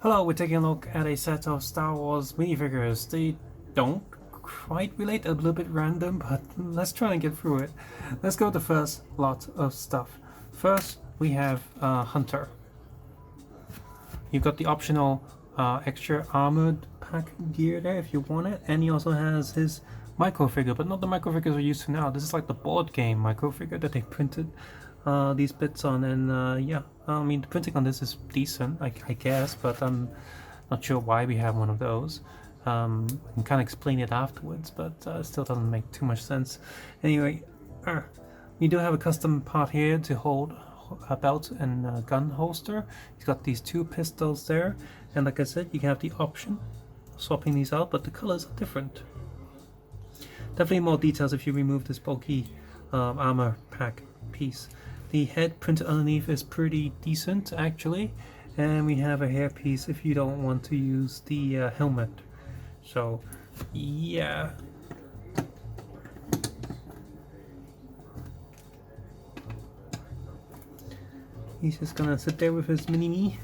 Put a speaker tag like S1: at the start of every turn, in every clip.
S1: Hello, we're taking a look at a set of Star Wars minifigures. They don't quite relate, a little bit random, but let's try and get through it. Let's go with the first lot of stuff. First, we have Hunter. You've got the optional extra armored pack gear there if you want it, and he also has his micro figure, but not the micro figures we're used to now. This is like the board game micro figure that they printed these bits on, and yeah, I mean the printing on this is decent, I guess, but I'm not sure why we have one of those. I can kind of explain it afterwards, but it still doesn't make too much sense. Anyway, we do have a custom part here to hold a belt and a gun holster. He's got these two pistols there, and like I said, you can have the option of swapping these out, but the colors are different. Definitely more details if you remove this bulky armor pack piece. The head printed underneath is pretty decent actually, and we have a hairpiece if you don't want to use the helmet. So yeah, he's just gonna sit there with his mini-me.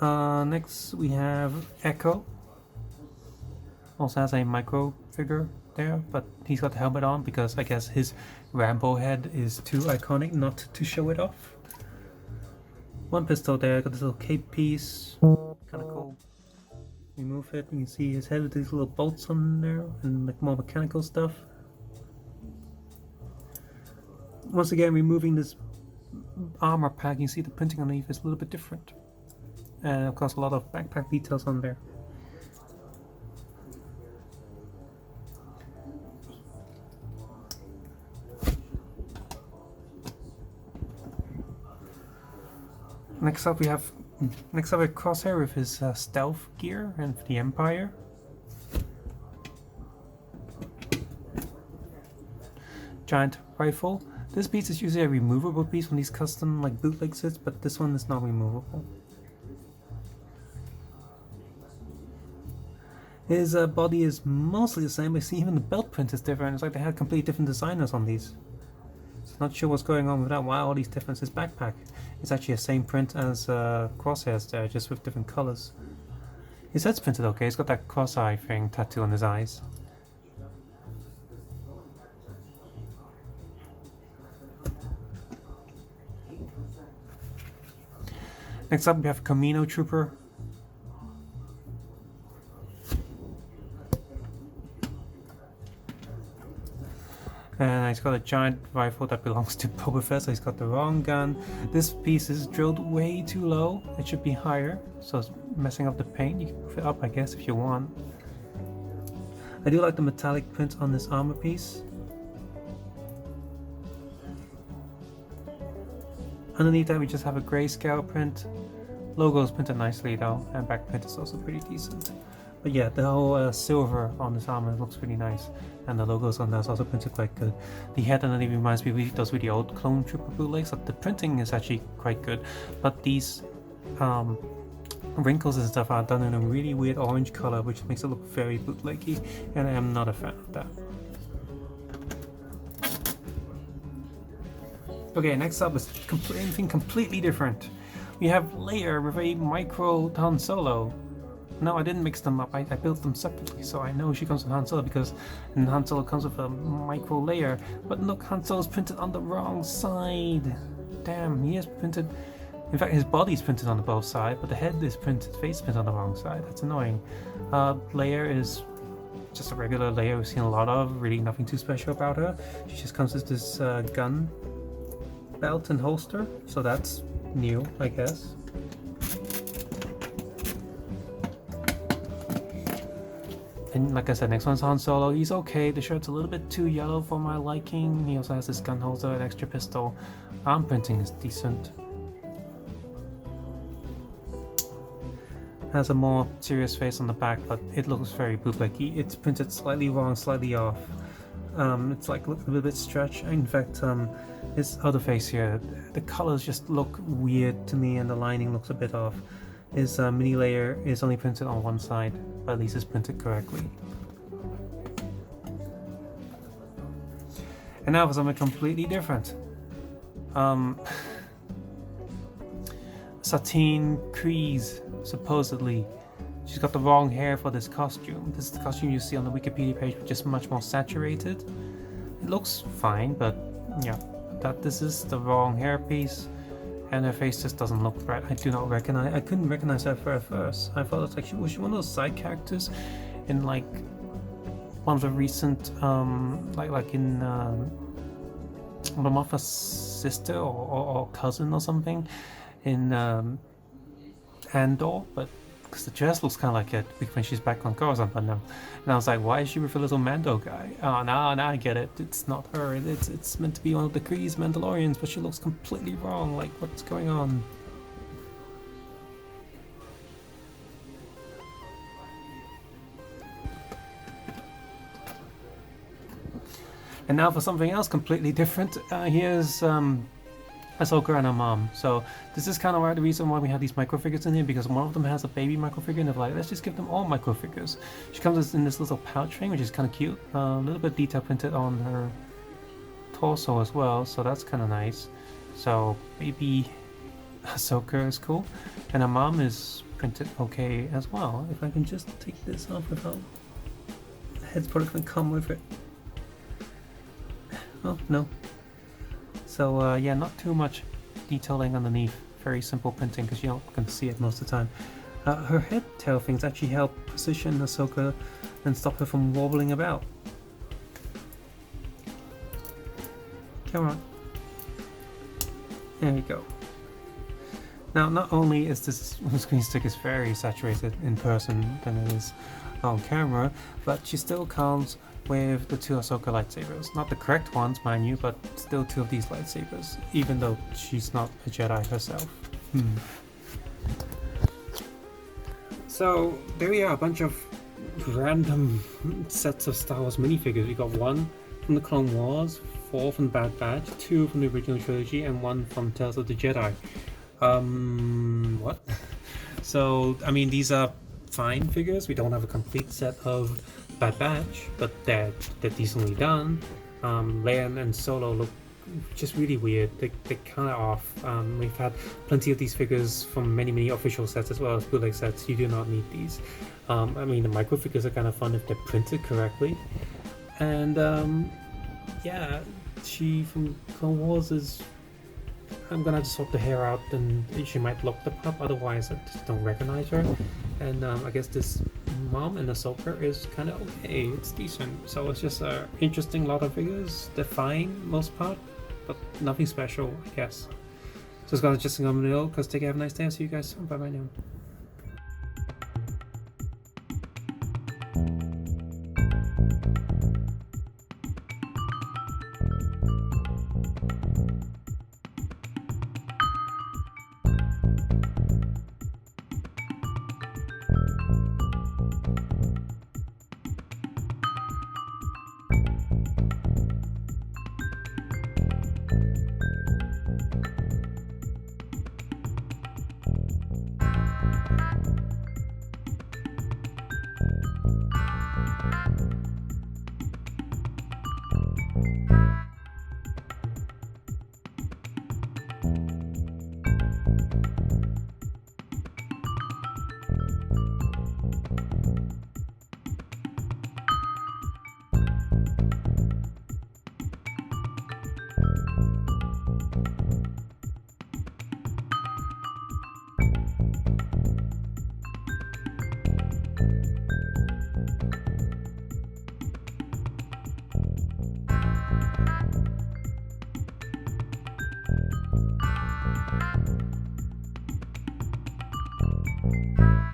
S1: Next we have Echo. Also has a micro figure there, but he's got the helmet on because I guess his Rambo head is too iconic not to show it off. One pistol there, got this little cape piece, kind of cool. Remove it, you can see his head with these little bolts on there and like more mechanical stuff. Once again, removing this armor pack, you see the printing underneath is a little bit different, and of course a lot of backpack details on there. Next up we have Crosshair with his stealth gear and for the Empire. Giant rifle. This piece is usually a removable piece from these custom like bootleg sets, but this one is not removable. His body is mostly the same, but see even the belt print is different. It's like they had completely different designers on these. So not sure what's going on with that. Why all these differences? Backpack. It's actually the same print as Crosshair's there, just with different colors. His head's printed okay. He's got that cross-eye thing tattoo on his eyes. Next up we have Kamino Trooper. And he's got a giant rifle that belongs to Boba Fett, so he's got the wrong gun. This piece is drilled way too low. It should be higher, so it's messing up the paint. You can move it up, I guess, if you want. I do like the metallic print on this armor piece. Underneath that we just have a grayscale print. Logo is printed nicely though, and back print is also pretty decent. But yeah, the whole silver on this armor looks really nice, and the logos on that is also printed quite good. The head underneath reminds me of those really old Clone Trooper bootlegs. So the printing is actually quite good, but these wrinkles and stuff are done in a really weird orange color, which makes it look very bootleggy, and I am not a fan of that. Okay, next up is anything completely different. We have Leia with a micro Han Solo. No, I didn't mix them up. I built them separately, so I know she comes with Han Solo because Han Solo comes with a micro layer. But look, Han Solo's printed on the wrong side. Damn, he is printed. In fact, his body's printed on both sides, but the head is printed, face printed on the wrong side. That's annoying. Leia is just a regular Leia we've seen a lot of. Really, nothing too special about her. She just comes with this gun belt and holster, so that's new, I guess. And like I said, next one's Han Solo. He's okay. The shirt's a little bit too yellow for my liking. He also has this gun holder, an extra pistol. Arm printing is decent. Has a more serious face on the back, but it looks very bootleggy. It's printed slightly wrong, slightly off. It's like a little bit stretched. In fact, his other face here, the colors just look weird to me, and the lining looks a bit off. His mini layer is only printed on one side, but at least it's printed correctly. And now for something completely different. Satine Kreese, supposedly. She's got the wrong hair for this costume. This is the costume you see on the Wikipedia page, but just much more saturated. It looks fine, but yeah, this is the wrong hairpiece, and her face just doesn't look right. I couldn't recognize her at first. I thought it was like was she one of those side characters in like one of the recent like in Momoa's sister or cousin or something in Andor, but because the dress looks kind of like it when she's back on Coruscant. But no, and I was like, why is she with a little Mando guy? Oh, now I get it. It's not her. It's meant to be one of the Kreese Mandalorians, but she looks completely wrong. Like, what's going on? And now for something else completely different. Here's Ahsoka and her mom. So this is kind of the reason why we have these microfigures in here, because one of them has a baby microfigure, and they're like, let's just give them all microfigures. She comes in this little pouch thing, which is kind of cute. A little bit detail printed on her torso as well, so that's kind of nice. So baby Ahsoka is cool, and her mom is printed okay as well. If I can just take this off without the head's probably gonna come with it. Oh no. So yeah, not too much detailing underneath. Very simple printing because you're not going to see it most of the time. Her head tail things actually help position Ahsoka and stop her from wobbling about. Come on. There you go. Now, not only is this screen stick is very saturated in person than it is on camera, but she still comes with the two Ahsoka lightsabers. Not the correct ones, mind you, but still two of these lightsabers, even though she's not a Jedi herself. So, there we are, a bunch of random sets of Star Wars minifigures. We got one from the Clone Wars, 4 from the Bad Batch, 2 from the original trilogy, and 1 from Tales of the Jedi. What? So, I mean, these are fine figures. We don't have a complete set of Bad Batch, but they're decently done. Leia and Han Solo look just really weird. They're kind of off. We've had plenty of these figures from many official sets as well as bootleg sets. You do not need these. I mean, the micro figures are kind of fun if they're printed correctly. And yeah, she from Clone Wars is... I'm gonna have to sort the hair out, and she might look the pup, otherwise I just don't recognize her. And I guess this mom and Ahsoka is kind of okay, it's decent. So it's just an interesting lot of figures. They're fine, most part, but nothing special, I guess. So it's gonna just go in the middle, because take care, have a nice day, I'll see you guys soon, bye bye now.